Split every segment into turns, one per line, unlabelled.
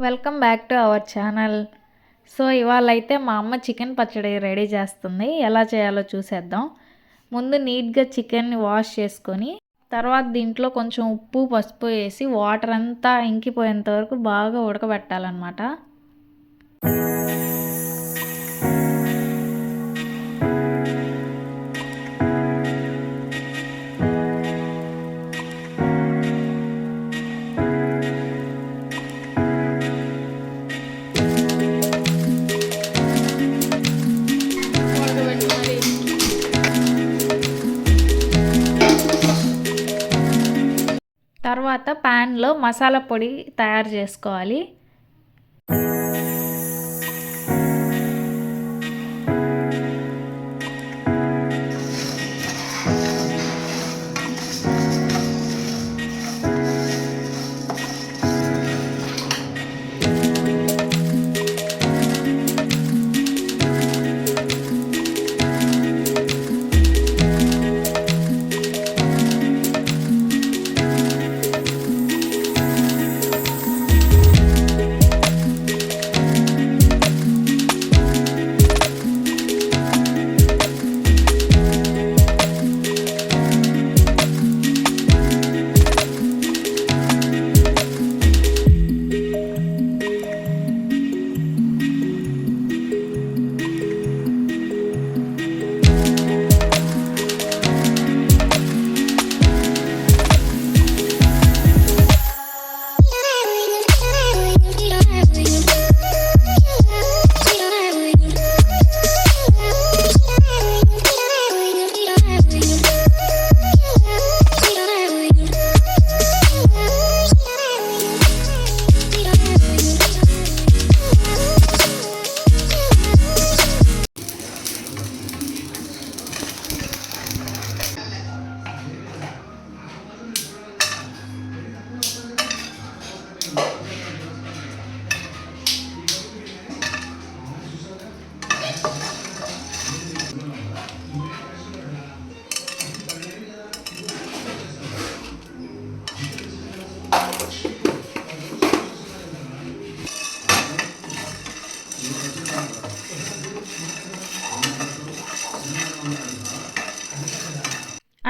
Welcome back to our channel. So ఇవాళ అయితే మా అమ్మ చికెన్ పచ్చడి రెడీ చేస్తుంది. ఎలా చేయాలో చూసేద్దాం. ముందు నీట్గా చికెన్ని వాష్ చేసుకొని తర్వాత దీంట్లో కొంచెం ఉప్పు పసుపు వేసి వాటర్ అంతా ఇంకిపోయేంత వరకు బాగా ఉడకబెట్టాలన్నమాట. తర్వాత ప్యాన్లో మసాలా పొడి తయారు చేసుకోవాలి.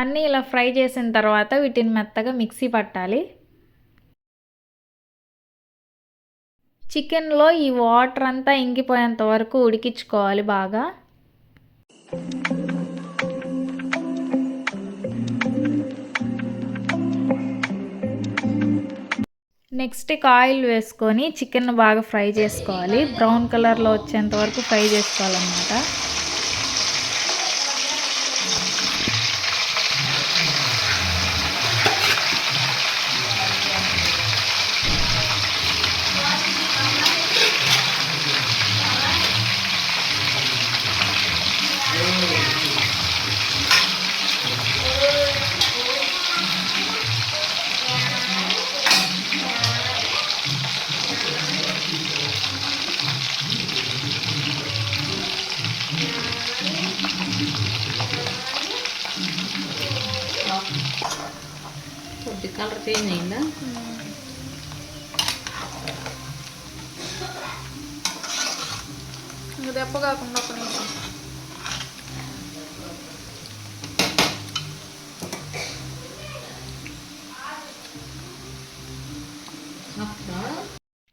అన్నీ ఇలా ఫ్రై చేసిన తర్వాత వీటిని మెత్తగా మిక్సీ పట్టాలి. చికెన్లో ఈ వాటర్ అంతా ఇంకిపోయేంత వరకు ఉడికించుకోవాలి బాగా. నెక్స్ట్ ఆయిల్ వేసుకొని చికెన్ బాగా ఫ్రై చేసుకోవాలి. బ్రౌన్ కలర్లో వచ్చేంత వరకు ఫ్రై చేసుకోవాలన్నమాట.
కలర్ చేంజ్ అయిందా?
దెబ్బ కాకుండా ఒక నిమిషం.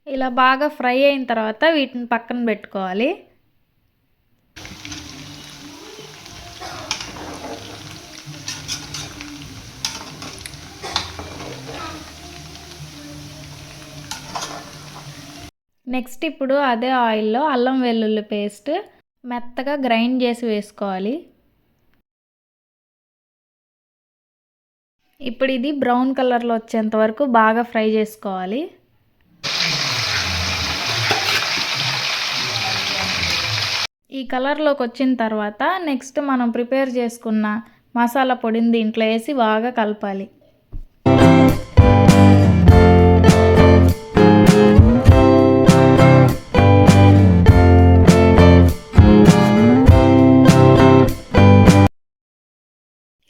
ఇలా బాగా ఫ్రై అయిన తర్వాత వీటిని పక్కన పెట్టుకోవాలి. నెక్స్ట్ ఇప్పుడు అదే ఆయిల్లో అల్లం వెల్లుల్లి పేస్ట్ మెత్తగా గ్రైండ్ చేసి వేసుకోవాలి. ఇప్పుడు ఇది బ్రౌన్ కలర్లో వచ్చేంత వరకు బాగా ఫ్రై చేసుకోవాలి. ఈ కలర్లోకి వచ్చిన తర్వాత నెక్స్ట్ మనం ప్రిపేర్ చేసుకున్న మసాలా పొడిని దీంట్లో వేసి బాగా కలపాలి.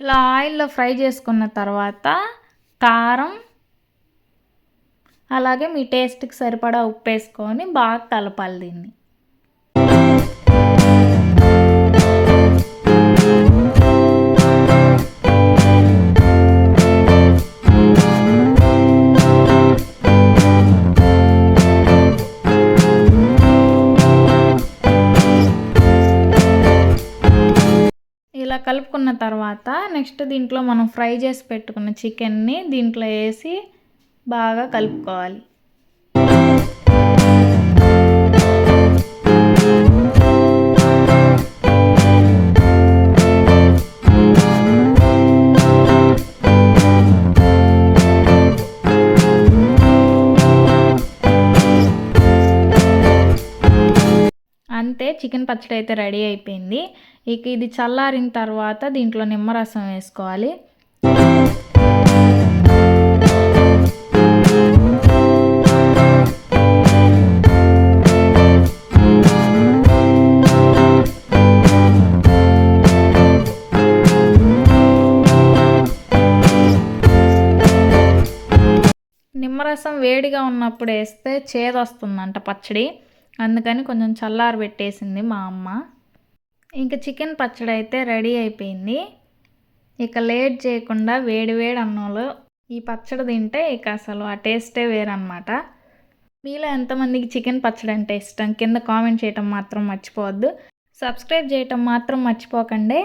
ఇలా ఆయిల్లో ఫ్రై చేసుకున్న తర్వాత కారం, అలాగే మీ టేస్ట్కి సరిపడా ఉప్పు వేసుకొని బాగా కలపాలి దీన్ని. ఇలా కలుపుకున్న తర్వాత నెక్స్ట్ దీంట్లో మనం ఫ్రై చేసి పెట్టుకున్న చికెన్ని దీంట్లో వేసి బాగా కలుపుకోవాలి. అంతే, చికెన్ పచ్చడి అయితే రెడీ అయిపోయింది. ఇక ఇది చల్లారిన తర్వాత దీంట్లో నిమ్మరసం వేసుకోవాలి. నిమ్మరసం వేడిగా ఉన్నప్పుడు వేస్తే చేదు వస్తుందంట పచ్చడి, అందుకని కొంచెం చల్లారి పెట్టేసింది మా అమ్మ. ఇంకా చికెన్ పచ్చడి అయితే రెడీ అయిపోయింది. ఇక లేట్ చేయకుండా వేడి వేడి అన్నంలో ఈ పచ్చడి తింటే ఇక అసలు ఆ టేస్టే వేరన్నమాట. మీలో ఎంతమందికి చికెన్ పచ్చడి అంటే ఇష్టం కింద కామెంట్ చేయటం మాత్రం మర్చిపోవద్దు. సబ్స్క్రైబ్ చేయటం మాత్రం మర్చిపోకండి.